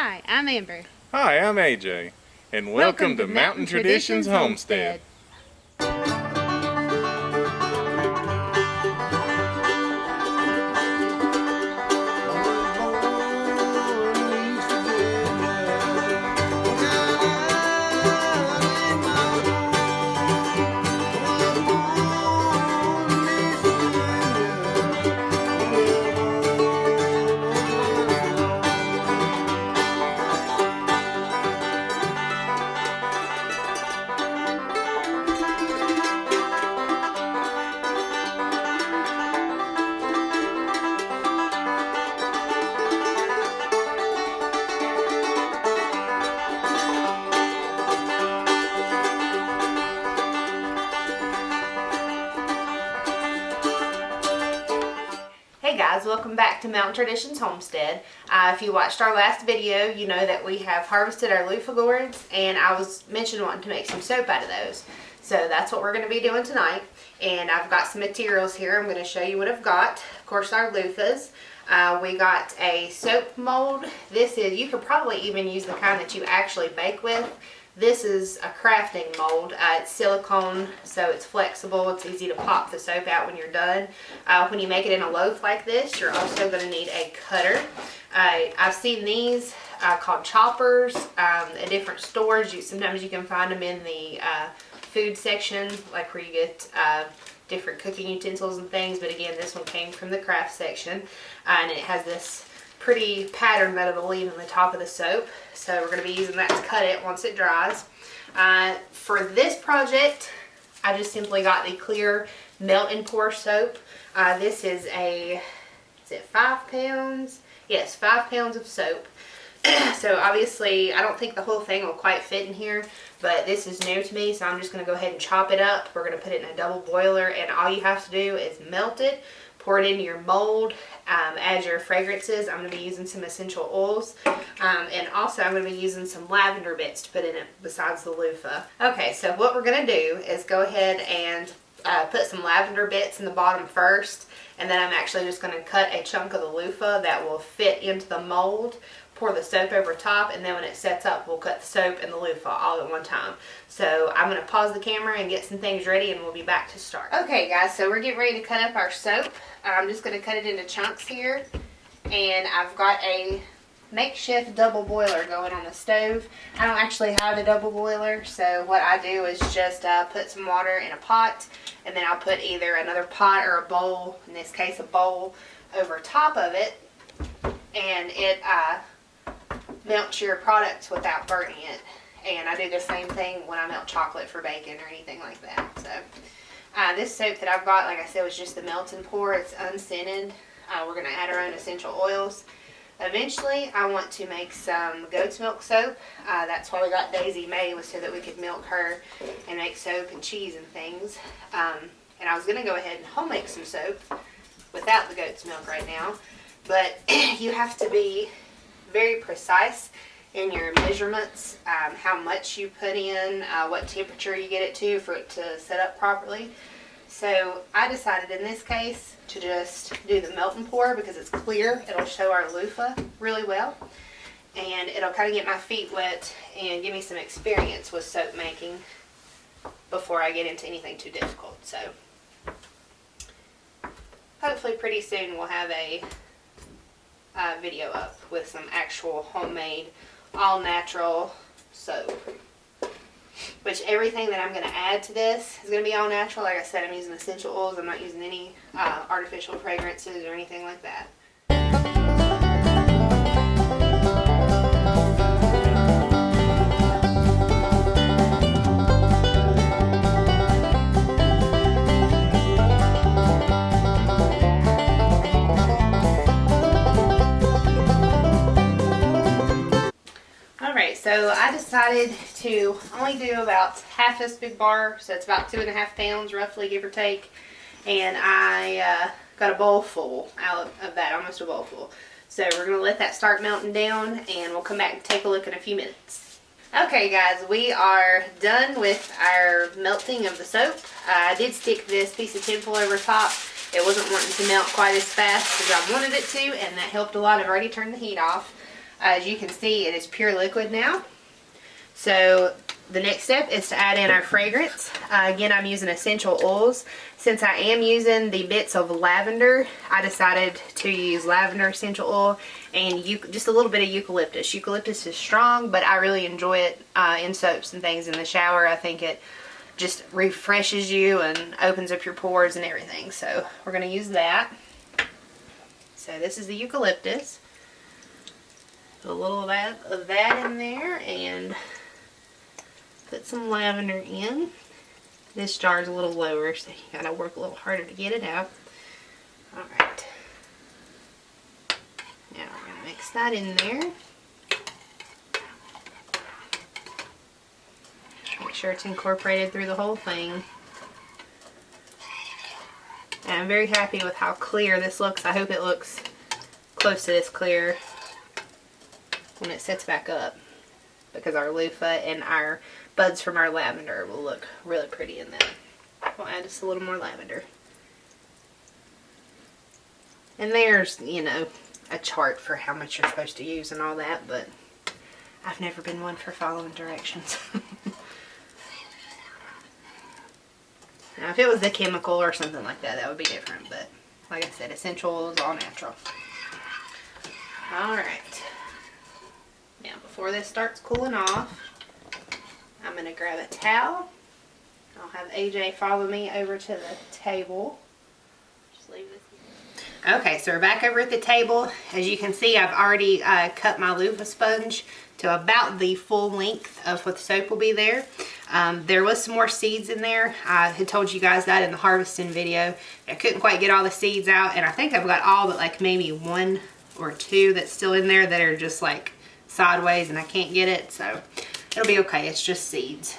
Hi, I'm Amber. Hi, I'm AJ, and welcome to Mountain Traditions Homestead. Hey guys, welcome back to Mountain Traditions Homestead. If you watched our last video, you know that we have harvested our loofah gourds, and I was mentioned wanting to make some soap out of those. So that's what we're going to be doing tonight. And I've got some materials here. I'm going to show you what I've got. Of course, our loofahs. We got a soap mold. You could probably even use the kind that you actually bake with. This is a crafting mold. It's silicone, so it's flexible. It's easy to pop the soap out when you're done. When you make it in a loaf like this, you're also going to need a cutter. I've seen these called choppers at different stores. Sometimes you can find them in the food section, like where you get different cooking utensils and things. But again, this one came from the craft section, and it has this pretty pattern that it'll leave on the top of the soap. So we're going to be using that to cut it once it dries. For this project, I just simply got the clear melt and pour soap. This is is it 5 pounds? Yes, 5 pounds of soap. So obviously, I don't think the whole thing will quite fit in here, but this is new to me, so I'm just going to go ahead and chop it up. We're going to put it in a double boiler, and all you have to do is melt it, pour it into your mold, add your fragrances. I'm going to be using some essential oils, and also I'm going to be using some lavender bits to put in it besides the loofah. Okay, so what we're going to do is go ahead and put some lavender bits in the bottom first, and then I'm actually just going to cut a chunk of the loofah that will fit into the mold, pour the soap over top, and then when it sets up, we'll cut the soap and the loofah all at one time. So I'm going to pause the camera and get some things ready, and we'll be back to start. Okay guys, so we're getting ready to cut up our soap. I'm just going to cut it into chunks here, and I've got a makeshift double boiler going on the stove. I don't actually have a double boiler, so what I do is just put some water in a pot, and then I'll put either another pot or a bowl, in this case a bowl, over top of it, and it melts your products without burning it. And I do the same thing when I melt chocolate for bacon or anything like that. So this soap that I've got, like I said, was just the melt and pour. It's unscented. We're going to add our own essential oils. Eventually, I want to make some goat's milk soap. That's why we got Daisy May, was so that we could milk her and make soap and cheese and things. And I was going to go ahead and home make some soap without the goat's milk right now. But you have to be very precise in your measurements, how much you put in, what temperature you get it to for it to set up properly. So I decided in this case to just do the melt and pour because it's clear. It'll show our loofah really well, and it'll kind of get my feet wet and give me some experience with soap making before I get into anything too difficult. So hopefully pretty soon we'll have a video up with some actual homemade, all natural soap. Which everything that I'm going to add to this is going to be all natural. Like I said, I'm using essential oils. I'm not using any artificial fragrances or anything like that. So I decided to only do about half this big bar, so it's about 2.5 pounds roughly, give or take. And I got a bowl full out of that, almost a bowl full. So we're going to let that start melting down, and we'll come back and take a look in a few minutes. Okay guys, we are done with our melting of the soap. I did stick this piece of tinfoil over top. It wasn't wanting to melt quite as fast as I wanted it to, and that helped a lot. I've already turned the heat off. As you can see, it is pure liquid now. So the next step is to add in our fragrance. Again, I'm using essential oils. Since I am using the bits of lavender, I decided to use lavender essential oil and just a little bit of eucalyptus. Eucalyptus is strong, but I really enjoy it in soaps and things in the shower. I think it just refreshes you and opens up your pores and everything. So we're going to use that. So this is the eucalyptus. Put a little of that in there and put some lavender in. This jar is a little lower, so you gotta work a little harder to get it out. Alright. Now we're gonna mix that in there. Make sure it's incorporated through the whole thing. And I'm very happy with how clear this looks. I hope it looks close to this clear when it sets back up, because our loofah and our buds from our lavender will look really pretty in that. We'll add just a little more lavender. And there's, you know, a chart for how much you're supposed to use and all that, but I've never been one for following directions. Now, if it was a chemical or something like that, that would be different, but like I said, essential oils, all natural. Alright. Now, before this starts cooling off, I'm going to grab a towel. I'll have AJ follow me over to the table. Just leave this here. Okay, so we're back over at the table. As you can see, I've already cut my loofah sponge to about the full length of what the soap will be there. There was some more seeds in there. I had told you guys that in the harvesting video. I couldn't quite get all the seeds out, and I think I've got all but like maybe 1 or 2 that's still in there that are just like sideways and I can't get it, so it'll be okay. It's just seeds.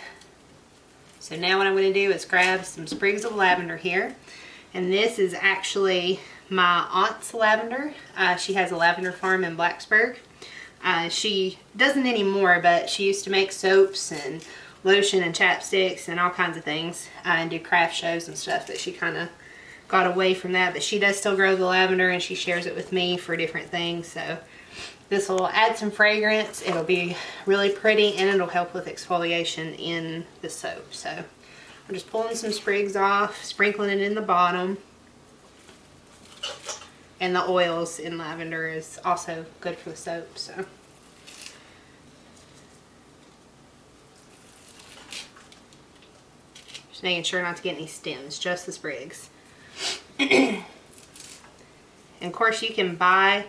So now what I'm going to do is grab some sprigs of lavender here, and this is actually my aunt's lavender. She has a lavender farm in Blacksburg. She doesn't anymore, but she used to make soaps and lotion and chapsticks and all kinds of things and do craft shows and stuff, but she kind of got away from that. But she does still grow the lavender, and she shares it with me for different things. So this will add some fragrance. It'll be really pretty, and it'll help with exfoliation in the soap. So I'm just pulling some sprigs off, sprinkling it in the bottom. And the oils in lavender is also good for the soap. So just making sure not to get any stems, just the sprigs. And of course you can buy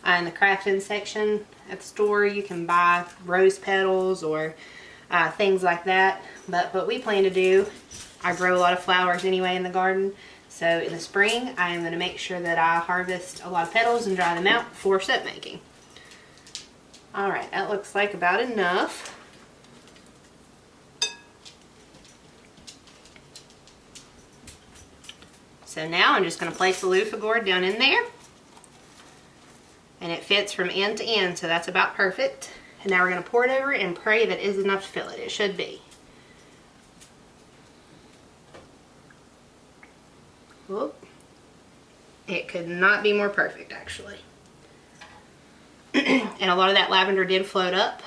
in the crafting section at the store, you can buy rose petals or things like that. But what we plan to do, I grow a lot of flowers anyway in the garden. So in the spring, I am going to make sure that I harvest a lot of petals and dry them out for soap making. Alright, that looks like about enough. So now I'm just going to place the loofah gourd down in there. And it fits from end to end, so that's about perfect. And now we're going to pour it over and pray that it is enough to fill it. It should be. Whoop. It could not be more perfect, actually. And a lot of that lavender did float up.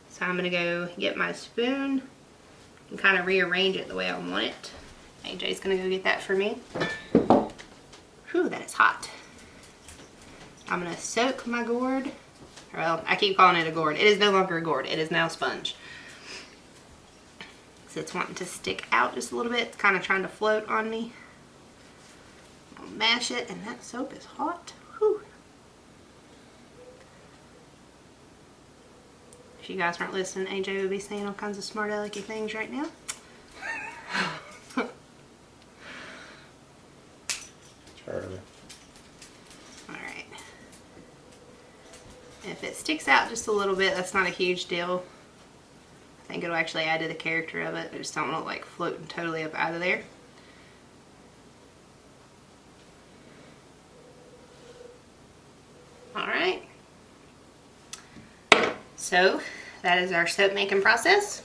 So I'm going to go get my spoon and kind of rearrange it the way I want it. AJ's going to go get that for me. Whew, that is hot. I'm going to soak my gourd. Well, I keep calling it a gourd. It is no longer a gourd. It is now a sponge. So it's wanting to stick out just a little bit. It's kind of trying to float on me. I'll mash it, and that soap is hot. Whew. If you guys weren't listening, AJ would be saying all kinds of smart alecky things right now. Charlie. Alright. If it sticks out just a little bit, that's not a huge deal. I think it'll actually add to the character of it. I just don't want it like floating totally up out of there. Alright. So that is our soap making process.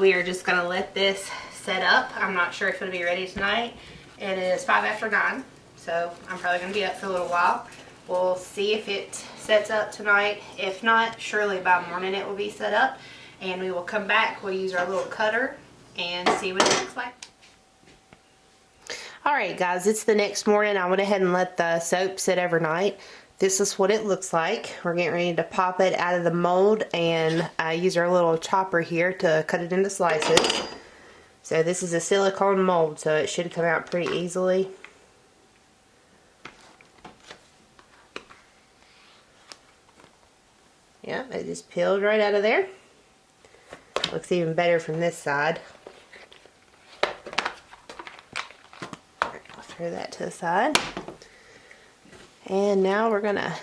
We are just going to let this set up. I'm not sure if it'll be ready tonight. It is 5 after 9, so I'm probably going to be up for a little while. We'll see if it sets up tonight. If not, surely by morning it will be set up. And we will come back, we'll use our little cutter and see what it looks like. Alright guys, it's the next morning. I went ahead and let the soap sit overnight. This is what it looks like. We're getting ready to pop it out of the mold and use our little chopper here to cut it into slices. So this is a silicone mold, so it should come out pretty easily. Yeah, it just peeled right out of there. Looks even better from this side. I'll throw that to the side. And now we're gonna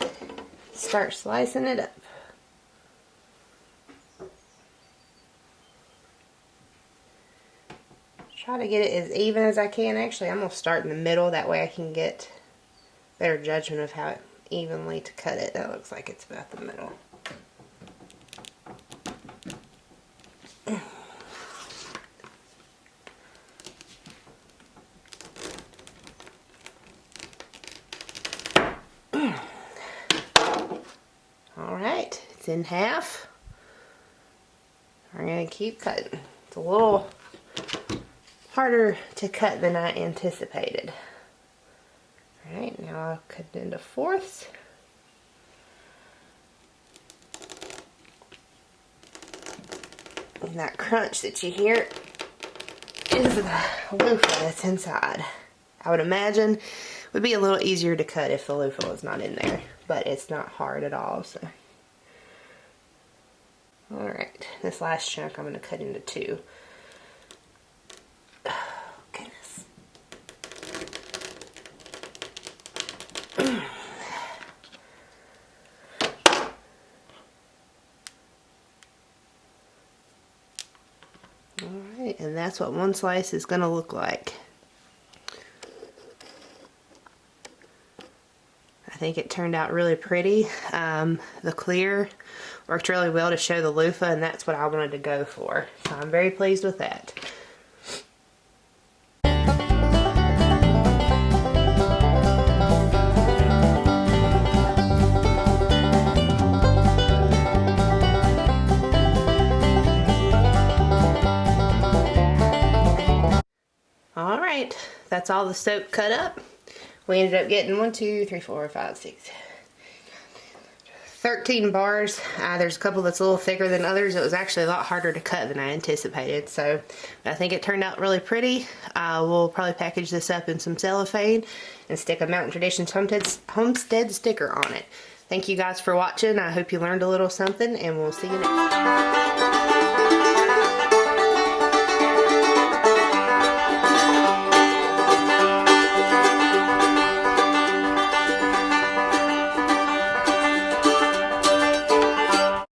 start slicing it up. Try to get it as even as I can. Actually, I'm gonna start in the middle. That way I can get better judgment of how evenly to cut it. That looks like it's about the middle. Alright, it's in half. We're going to keep cutting. It's a little harder to cut than I anticipated. Alright, now I'll cut it into fourths. And that crunch that you hear is the loofah that's inside. I would imagine it would be a little easier to cut if the loofah was not in there, but it's not hard at all. So, alright, this last chunk I'm going to cut into two. Oh, goodness. Alright, and that's what one slice is going to look like. I think it turned out really pretty. The clear worked really well to show the loofah, and that's what I wanted to go for. So I'm very pleased with that. Alright, that's all the soap cut up. We ended up getting 13 bars. There's a couple that's a little thicker than others. It was actually a lot harder to cut than I anticipated. So I think it turned out really pretty. We'll probably package this up in some cellophane and stick a Mountain Traditions Homestead sticker on it. Thank you guys for watching. I hope you learned a little something, and we'll see you next time.